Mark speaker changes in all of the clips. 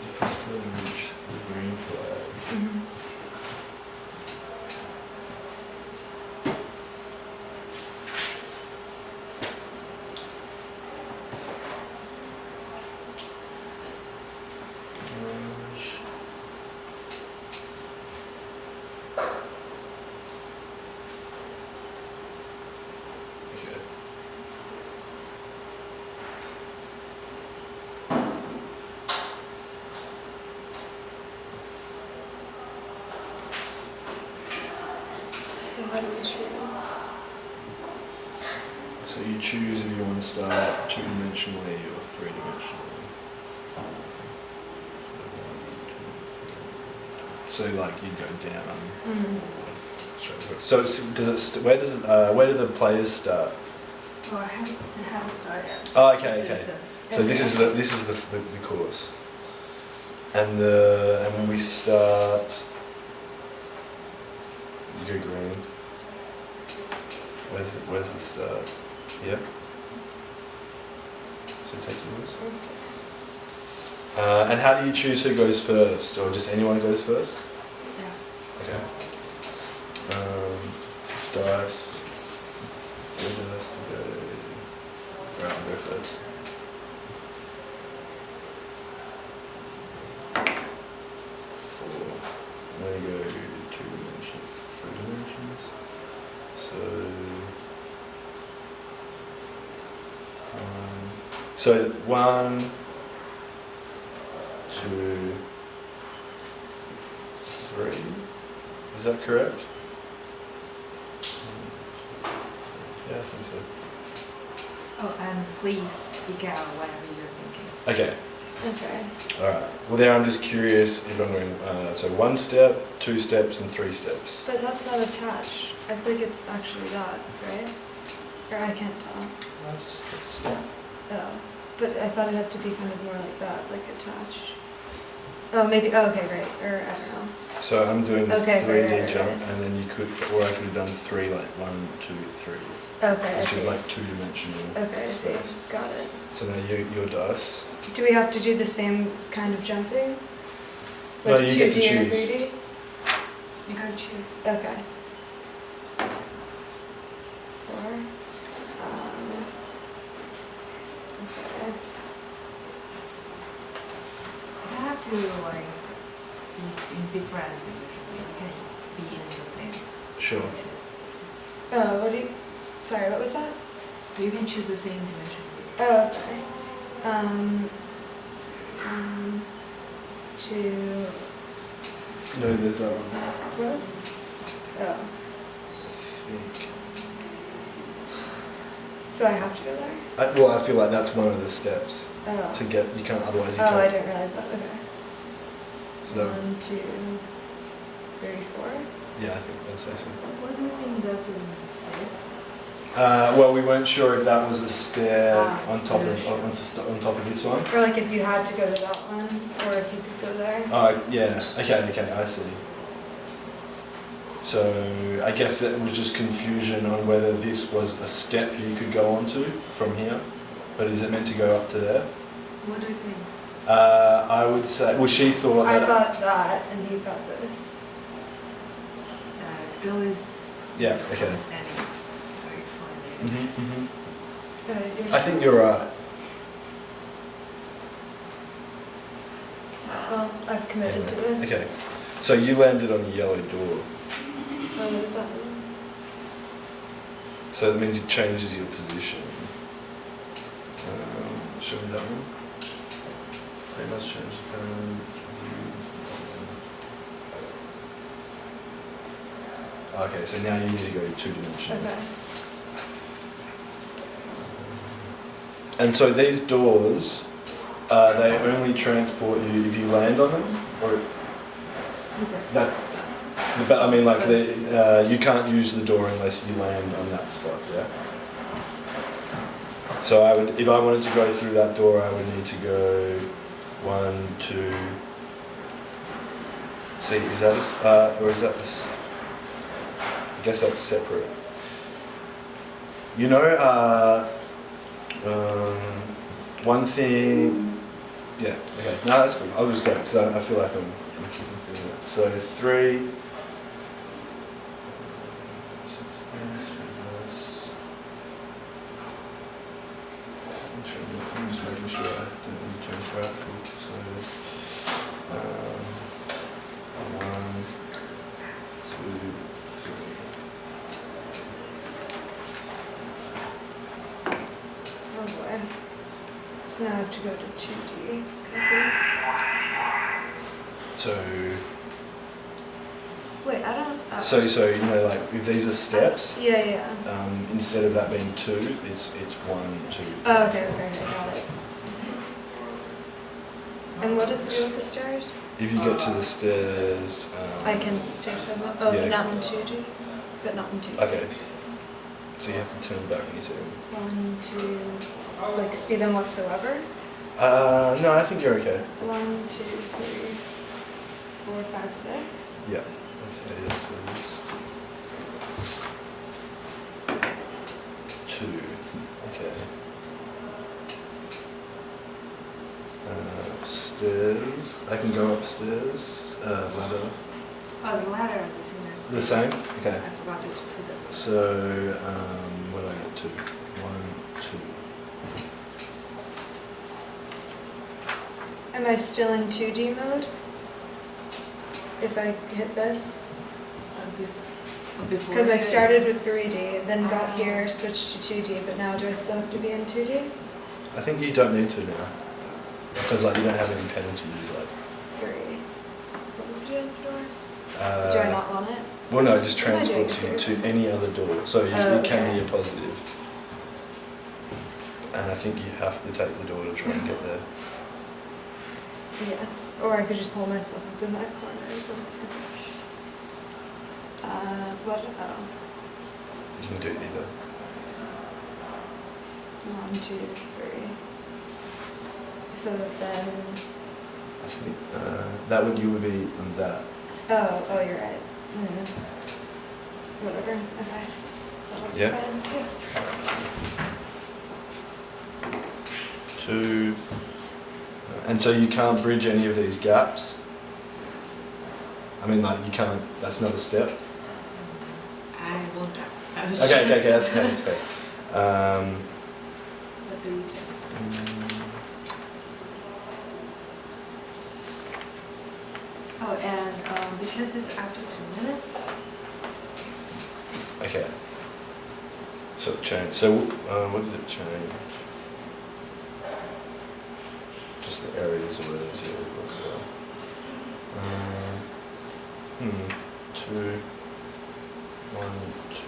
Speaker 1: the first player to reach the green flag.
Speaker 2: Mm-hmm.
Speaker 1: Orange. Okay.
Speaker 2: So how do we choose?
Speaker 1: So you choose if you want to start two-dimensionally or three-dimensionally. So like you go down.
Speaker 2: Mm-hmm.
Speaker 1: So where do the players start?
Speaker 2: Oh, I haven't started yet.
Speaker 1: Oh, okay. So this is the course, and when we start, you go green. Where's the start? Yep. So take yours. And how do you choose who goes first, or just anyone goes first?
Speaker 2: Yeah.
Speaker 1: Okay. Dice. Your dice to go. Right, I'll go first. Four. I'm gonna go 2 dimensions, 3 dimensions. So 1, 2, 3. Is that correct? Yeah, I think so.
Speaker 3: Oh, and please speak out whatever you're thinking.
Speaker 1: Okay.
Speaker 2: Okay.
Speaker 1: All right. Well, there I'm just curious if I'm going. So 1 step, 2 steps, and 3 steps.
Speaker 2: But that's not attached. I feel like it's actually that, right? Or I can't tell.
Speaker 1: That's a step.
Speaker 2: Oh. But I thought it had to be kind of more like that, like attached. Oh, maybe. Oh, okay, right. Or I don't know.
Speaker 1: So I'm doing the
Speaker 2: Okay,
Speaker 1: 3D
Speaker 2: right.
Speaker 1: jump, and then you could, or I could have done 3, like 1, 2, 3,
Speaker 2: Okay, I
Speaker 1: which
Speaker 2: see.
Speaker 1: is like 2-dimensional.
Speaker 2: Okay, I see.
Speaker 1: space.
Speaker 2: Got it.
Speaker 1: So now your dice.
Speaker 2: Do we have to do the same kind of jumping?
Speaker 1: No, you get to
Speaker 2: 2D and
Speaker 1: choose.
Speaker 2: 3D?
Speaker 3: You gotta choose.
Speaker 2: Okay. 4. Okay.
Speaker 3: You have to like be in different dimensions. You can be in the same.
Speaker 1: Sure.
Speaker 2: Oh, what do you? Sorry, what was that?
Speaker 3: You can choose the same dimension.
Speaker 2: Oh, okay. 2.
Speaker 1: No, there's that one.
Speaker 2: What? Oh.
Speaker 1: I think.
Speaker 2: So I have to go there?
Speaker 1: Well, I feel like that's one of the steps
Speaker 2: Oh.
Speaker 1: to get. You can't. Otherwise, you
Speaker 2: Oh, I
Speaker 1: can't.
Speaker 2: didn't realize that. Okay.
Speaker 1: So that,
Speaker 2: 1, 2, 3, 4.
Speaker 1: yeah, I think that's awesome.
Speaker 3: What do you think that's a mistake?
Speaker 1: Well, we weren't sure if that was a stair on top
Speaker 3: yeah,
Speaker 1: of
Speaker 3: sure.
Speaker 1: on top of this one.
Speaker 2: Or like if you had to go to that one, or if you could go there.
Speaker 1: Yeah. Okay, I see. So I guess that was just confusion on whether this was a step you could go onto from here, but is it meant to go up to there?
Speaker 3: What do you think?
Speaker 1: I would say. Well, she thought
Speaker 2: I
Speaker 1: that.
Speaker 2: thought that, and he thought this.
Speaker 3: Go is
Speaker 1: Yeah. Okay.
Speaker 3: understanding or explaining.
Speaker 1: I think you're right.
Speaker 2: Well, I've committed to this.
Speaker 1: Okay. So you landed on a yellow door.
Speaker 2: Oh, what does that mean?
Speaker 1: So that means it changes your position. Show me that one. They must change the code. Okay, so now you need to go 2-dimensional.
Speaker 2: Okay.
Speaker 1: And so these doors, they only transport you if you land on them, or that. But I mean, like you can't use the door unless you land on that spot. Yeah. So I would, if I wanted to go through that door, I would need to go 1, 2. See, is that or is that this? I guess that's separate. You know, one thing Yeah, okay. No, that's good. I'll just go because I feel like I'm keeping feeling it. So 3. 6 stairs, reverse. I'm just making sure I don't need to turn practical. So 1, 2, 3.
Speaker 2: Oh boy. So now I have to go to 2D because this.
Speaker 1: So
Speaker 2: Wait, I don't.
Speaker 1: so you know, like if these are steps,
Speaker 2: Yeah.
Speaker 1: instead of that being 2, it's 1, 2.
Speaker 2: Oh, okay, got it. And what does it do with the stairs?
Speaker 1: If you get to the stairs,
Speaker 2: I can take them up. Oh,
Speaker 1: yeah.
Speaker 2: but not in 2D? But not in 2D.
Speaker 1: Okay. So you have to turn back when you see them.
Speaker 2: 1, 2, like see them whatsoever?
Speaker 1: No, I think you're okay.
Speaker 2: 1, 2, 3, 4, 5, 6.
Speaker 1: Yeah. That's what it is. 2. Okay. Stairs. I can go upstairs. Ladder.
Speaker 3: Oh, the ladder, the same as
Speaker 1: The same? Okay.
Speaker 3: I forgot to put it.
Speaker 1: So, what do I get to? 1, 2.
Speaker 2: Am I still in 2D mode? If I hit this?
Speaker 3: Before.
Speaker 2: Because I started with 3D, then got here, switched to 2D, but now do I still have to be in 2D?
Speaker 1: I think you don't need to now. Because like you don't have any penalties. Like.
Speaker 2: 3. What was it at the door?
Speaker 1: Uh,
Speaker 2: Do I not want it?
Speaker 1: Well, no, it just
Speaker 2: What am I doing
Speaker 1: transports you
Speaker 2: here?
Speaker 1: to any other door. So you
Speaker 2: Oh,
Speaker 1: it can
Speaker 2: okay.
Speaker 1: be a positive. And I think you have to take the door to try and get there.
Speaker 2: Yes. Or I could just hold myself up in that corner or something. What? Oh.
Speaker 1: You can do either.
Speaker 2: 1, 2, 3. So then.
Speaker 1: I think you would be on that.
Speaker 2: Oh, you're right. Whatever. Okay. That'll be
Speaker 1: Yeah.
Speaker 2: fine. Yeah.
Speaker 1: 2. And so you can't bridge any of these gaps. I mean, like you can't. That's not a step.
Speaker 3: I won't.
Speaker 1: Okay. That's okay. That's okay.
Speaker 3: What do you think? Oh, and because it's after 2 minutes.
Speaker 1: Okay. So it changed. So what did it change? Just the areas of where those areas are. 2, 1, 2.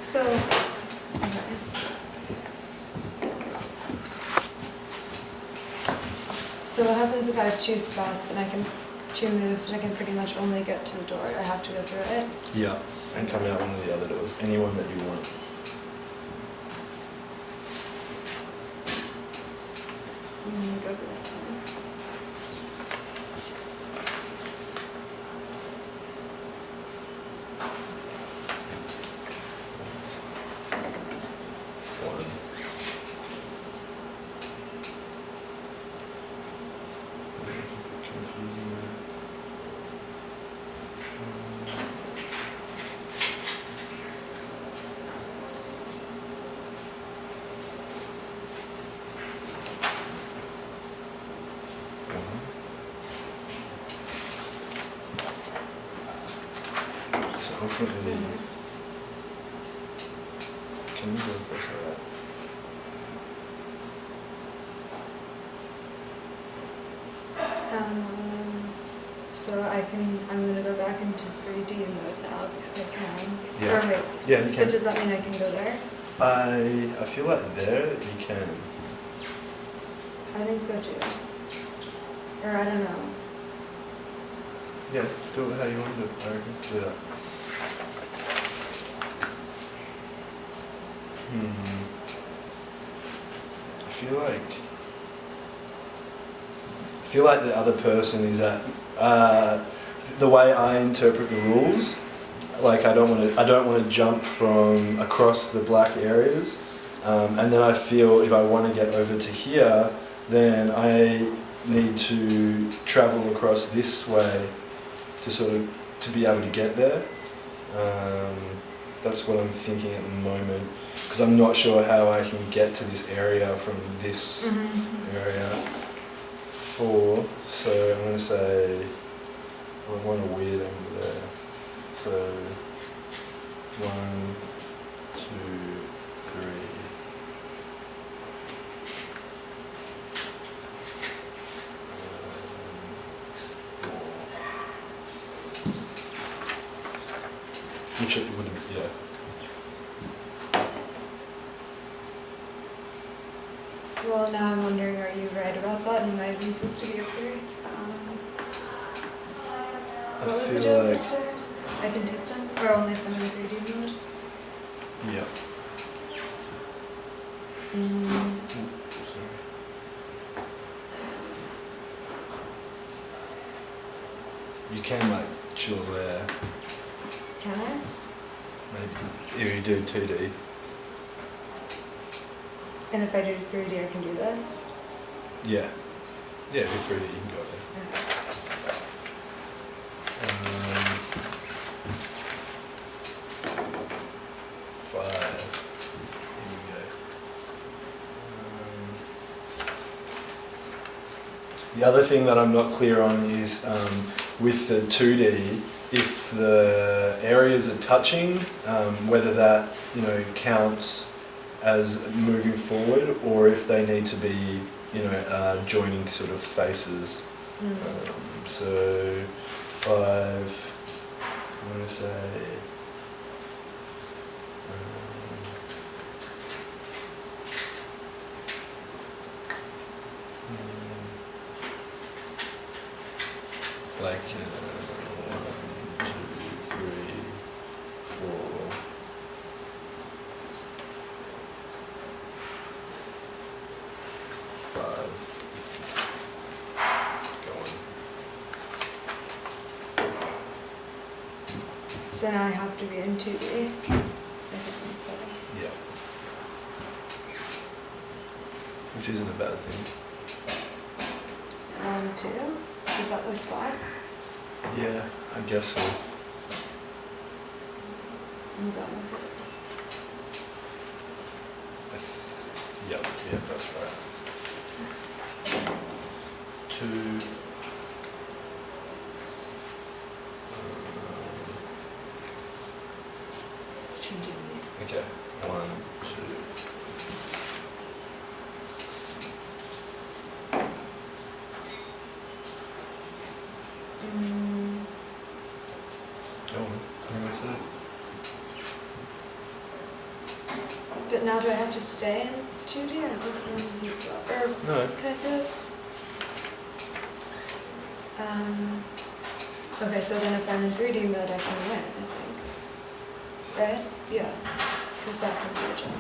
Speaker 2: So. Okay. So what happens if I have 2 spots and I can 2 moves and I can pretty much only get to the door? I have to go through it.
Speaker 1: Yeah, and come out one of the other doors. Anyone that you want.
Speaker 2: Go this one.
Speaker 1: One. Confusing that. So ultimately, can you go across like that?
Speaker 2: So I'm gonna go back into 3D mode now because I can.
Speaker 1: Yeah.
Speaker 2: Or wait.
Speaker 1: Yeah, you can.
Speaker 2: But does that mean I can go there?
Speaker 1: I feel like there you can.
Speaker 2: I think so too. Or I don't know.
Speaker 1: Yeah, do it how you want to do it. I reckon. Do that. I feel like the other person is at the way I interpret the rules. like I don't want to jump from across the black areas, and then I feel if I want to get over to here, then I need to travel across this way to sort of to be able to get there. That's what I'm thinking at the moment, because I'm not sure how I can get to this area from this area. 4, so I'm going to say I want a weird angle there. So 1, 2, 3. Which it would have, yeah.
Speaker 2: Well, now I'm wondering, are you right about that? Am I even supposed to be up here?
Speaker 1: I
Speaker 2: What was the
Speaker 1: feel
Speaker 2: deal with the
Speaker 1: like-
Speaker 2: stairs? I can take them, or only if I'm in 3D mode?
Speaker 1: Yeah.
Speaker 2: Mm,
Speaker 1: Sorry. You can like chill there,
Speaker 2: can I?
Speaker 1: maybe if you do 2D.
Speaker 2: And if I do 3D, I can do this?
Speaker 1: Yeah. Yeah, with 3D you can go there.
Speaker 2: Okay.
Speaker 1: Um, 5. Here we go. The other thing that I'm not clear on is with the 2D, if the areas are touching, whether that counts as moving forward, or if they need to be joining sort of faces. So 5, I'm going to say. Like 1, 2, 3, 4.
Speaker 2: So now I have to be in 2D. I think I'm saying.
Speaker 1: Yeah. Which isn't a bad thing.
Speaker 2: So 1, 2. Is that the spot?
Speaker 1: Yeah, I guess so.
Speaker 2: I'm going with it.
Speaker 1: Yep, that's right. 2.
Speaker 3: It's changing me.
Speaker 1: Okay. 1, 2. Go on. What was that?
Speaker 2: But now do I have to stay in 2D or what's in this? Or
Speaker 1: No.
Speaker 2: can I say this? Okay, so then if I'm in 3D mode, I can win, I think. Right? Yeah. Because that can be a jump.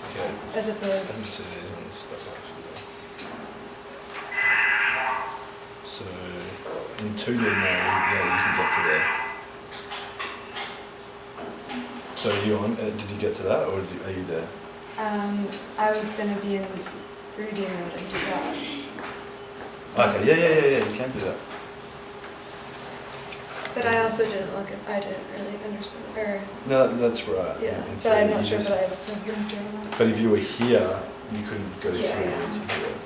Speaker 1: Okay.
Speaker 2: As
Speaker 1: I haven't
Speaker 2: opposed.
Speaker 1: seen it on this stuff actually. So in 2D now, yeah, you can get to there. So are you on? Did you get to that, or are you there?
Speaker 2: I was going to be in 3D mode and do that.
Speaker 1: Okay. Yeah. You can do that.
Speaker 2: But I also didn't I didn't really understand, or,
Speaker 1: No, that's right.
Speaker 2: yeah,
Speaker 1: In
Speaker 2: but I'm
Speaker 1: 3D,
Speaker 2: not
Speaker 1: you
Speaker 2: sure
Speaker 1: just-
Speaker 2: that I've been doing that.
Speaker 1: But if you were here, you couldn't go
Speaker 2: Yeah,
Speaker 1: through
Speaker 2: yeah.
Speaker 1: to here.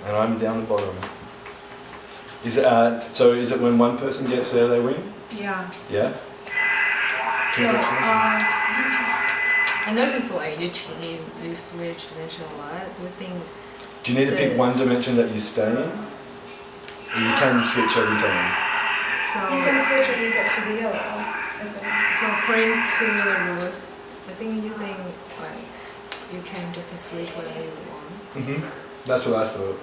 Speaker 1: And I'm down the bottom. Is it, so is it when one person gets there, they win?
Speaker 3: Yeah.
Speaker 1: Yeah?
Speaker 3: So,
Speaker 1: Congratulations.
Speaker 3: I noticed like you switch dimension a lot. Do you think?
Speaker 1: Do you need to pick one dimension that you stay in? Or you can switch every time?
Speaker 3: So
Speaker 2: You can switch when you get to the yellow, I think.
Speaker 3: So according to the rules, I think using like you can just switch whatever you want.
Speaker 1: Mm-hmm. That's what I thought.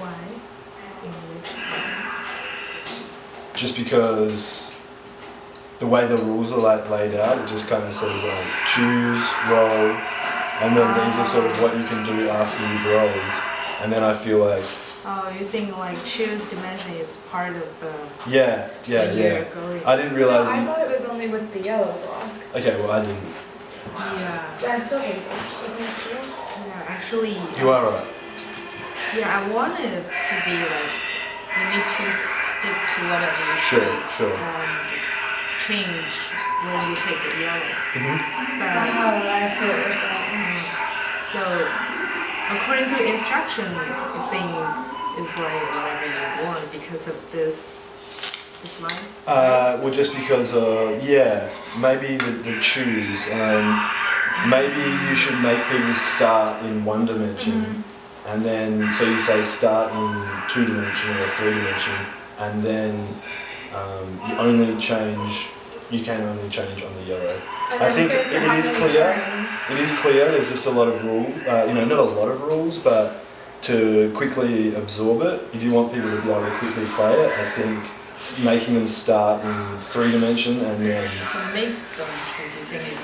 Speaker 3: Why? In which
Speaker 1: Just because the way the rules are like laid out, it just kind of says like choose, roll, and then these are sort of what you can do after you've rolled. And then I feel like
Speaker 3: Oh, you think like choose dimension is part of the
Speaker 1: Yeah, yeah,
Speaker 3: what
Speaker 1: yeah.
Speaker 3: you're going?
Speaker 1: I didn't
Speaker 2: No,
Speaker 1: realize.
Speaker 2: I thought it was only with the yellow block.
Speaker 1: Okay, well I didn't.
Speaker 3: Yeah.
Speaker 2: I still hate this, wasn't it too?
Speaker 3: Yeah, actually.
Speaker 1: You are right.
Speaker 3: Yeah, I wanted it to be like you need to stick to whatever you
Speaker 1: Sure,
Speaker 3: choose
Speaker 1: sure.
Speaker 3: and just change when you take the yellow.
Speaker 1: Mhm.
Speaker 3: But
Speaker 2: Oh, I see what you're saying.
Speaker 3: so according to instruction, the thing is like whatever you want because of this line.
Speaker 1: Well, just because, yeah, maybe the choose. Maybe you should make people start in one dimension, and then so you say start in 2 dimension or 3 dimension, and then you only change. You can only change on the yellow.
Speaker 2: And
Speaker 1: I
Speaker 2: then
Speaker 1: think
Speaker 2: say for
Speaker 1: it
Speaker 2: how
Speaker 1: is
Speaker 2: many
Speaker 1: clear.
Speaker 2: turns.
Speaker 1: It is clear. There's just a lot of rule. Not a lot of rules, but to quickly absorb it, if you want people to be able to quickly play it, I think making them start in 3 dimension and then.
Speaker 3: So make them choose the thing is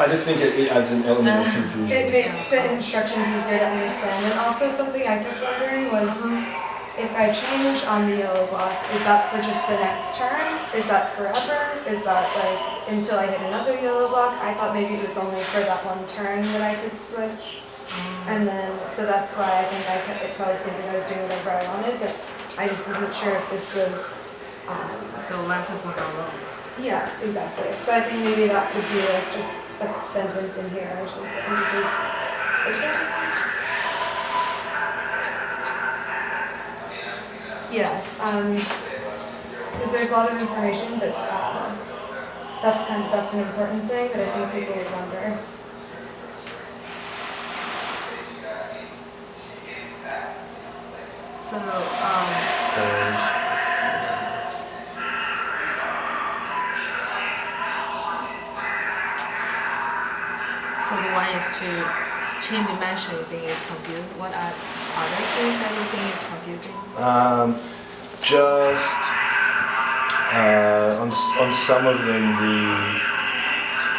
Speaker 1: I just think it adds an element of confusion.
Speaker 2: It makes the instructions easier to understand. And also something I kept wondering was if I change on the yellow block, is that for just the next turn? Is that forever? Is that like until I hit another yellow block? I thought maybe it was only for that one turn that I could switch. And then, so that's why I think I kept it close and I was doing whatever I wanted, but I just wasn't sure if this was,
Speaker 3: so last for how long?
Speaker 2: yeah, exactly. So I think maybe that could be like just a sentence in here or something because, is there? Yes, because there's a lot of information, but that's an important thing that I think people would wonder.
Speaker 3: So so the one is to change dimension. You think is confusing? What are other things that you think is confusing?
Speaker 1: Just on some of them,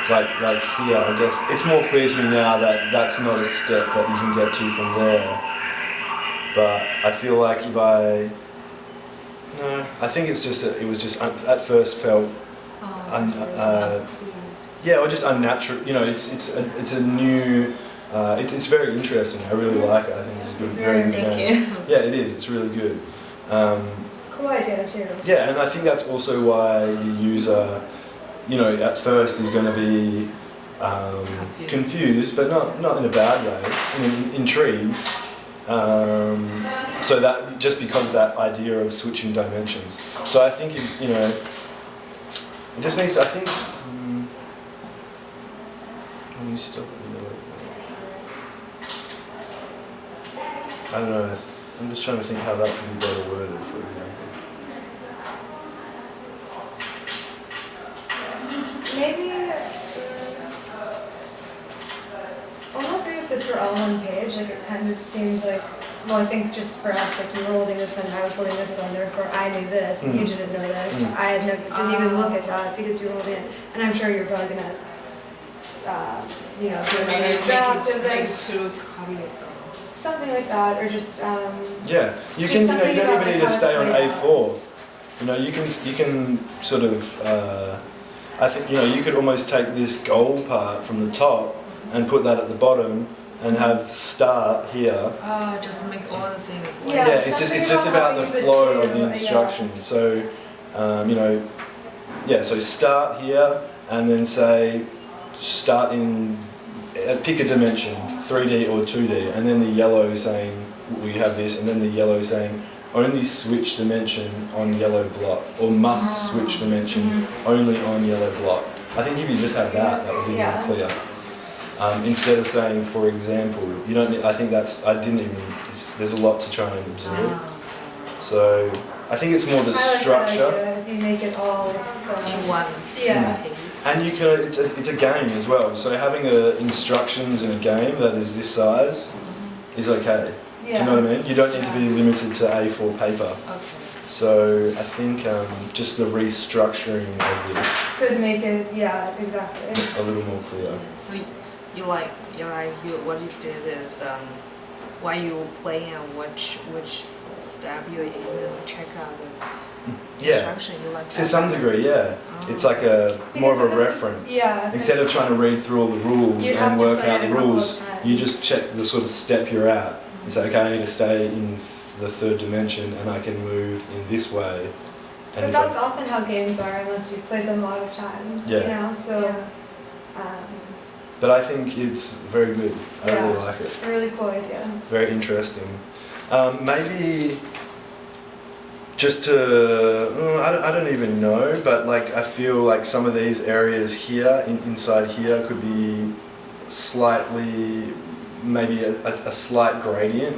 Speaker 1: like here, I guess it's more clear to me now that that's not a step that you can get to from there. But I feel like if I think it's just that it was just at first felt yeah, or just unnatural. It's a new. It's very interesting. I really like it. I think it's a good,
Speaker 2: It's
Speaker 1: very
Speaker 2: really
Speaker 1: good
Speaker 3: Thank
Speaker 1: game.
Speaker 3: you.
Speaker 1: Yeah, it is. It's really good.
Speaker 2: Cool idea too.
Speaker 1: Yeah, and I think that's also why the user, at first is going to be confused, but not in a bad way, intrigued. So that just because of that idea of switching dimensions. So I think it just needs to, I think. Let me stop. I don't know. I'm just trying to think how that could be better worded, for example.
Speaker 2: Maybe, almost maybe if this were all one page, like it kind of seemed like, well, I think just for us, like you were holding this one, I was holding this one, therefore I knew this, and you didn't know this. I didn't even look at that because you were holding it, and I'm sure you're probably gonna, do another draft of this. Something like that, or just,
Speaker 1: Yeah, you
Speaker 2: Just
Speaker 1: can. You
Speaker 2: something
Speaker 1: don't
Speaker 2: about,
Speaker 1: even
Speaker 2: like,
Speaker 1: need to
Speaker 2: how
Speaker 1: stay
Speaker 2: it's
Speaker 1: on
Speaker 2: laid out.
Speaker 1: A4. You can sort of. I think you could almost take this goal part from the top and put that at the bottom and have start here.
Speaker 3: Just make all the things. Like
Speaker 2: Yeah,
Speaker 1: Yeah, it's
Speaker 2: something
Speaker 1: just
Speaker 2: about
Speaker 1: about the
Speaker 2: having the
Speaker 1: flow
Speaker 2: two,
Speaker 1: of the
Speaker 2: yeah.
Speaker 1: instructions. So, so start here and then say start in pick a dimension, 3D or 2D, and then the yellow saying we have this, and then the yellow saying only switch dimension on yellow block, or must switch dimension only on yellow block. I think if you just have that would be
Speaker 2: Yeah.
Speaker 1: more clear. Instead of saying, for example, you don't. I think there's a lot to try and absorb. So I think it's more the
Speaker 2: I like that
Speaker 1: structure.
Speaker 2: idea, if you make it all,
Speaker 3: in one.
Speaker 2: yeah.
Speaker 3: page.
Speaker 1: And you can, it's a game as well. So having instructions in a game that is this size is okay. Do you know what I mean? You don't need to be limited to A4 paper.
Speaker 3: Okay.
Speaker 1: So I think just the restructuring of this
Speaker 2: Could make it, yeah, exactly.
Speaker 1: a little more clear.
Speaker 3: So what you did is while you play and watch which step you're in and check out the
Speaker 1: Yeah,
Speaker 3: instruction. You like
Speaker 1: to
Speaker 3: that?
Speaker 1: some degree, yeah.
Speaker 3: Oh.
Speaker 1: It's like a more of a
Speaker 2: Because this is-
Speaker 1: reference.
Speaker 2: yeah,
Speaker 1: Instead of
Speaker 2: because
Speaker 1: trying to read through all the rules
Speaker 2: you'd have
Speaker 1: and
Speaker 2: to
Speaker 1: work
Speaker 2: play
Speaker 1: out
Speaker 2: it
Speaker 1: the
Speaker 2: a couple
Speaker 1: rules,
Speaker 2: of times.
Speaker 1: you just check the sort of step you're at. You say, okay, I need to stay in the third dimension and I can move in this way. And
Speaker 2: But
Speaker 1: if
Speaker 2: that's
Speaker 1: I,
Speaker 2: often how games are unless you've played them a lot of times, you
Speaker 1: Yeah.
Speaker 2: know, so
Speaker 1: but I think it's very good. I
Speaker 2: Yeah.
Speaker 1: really like it.
Speaker 2: it's a really cool idea.
Speaker 1: Very interesting. Maybe just to, I don't even know, but like I feel like some of these areas here, inside here, could be slightly, maybe a slight gradient.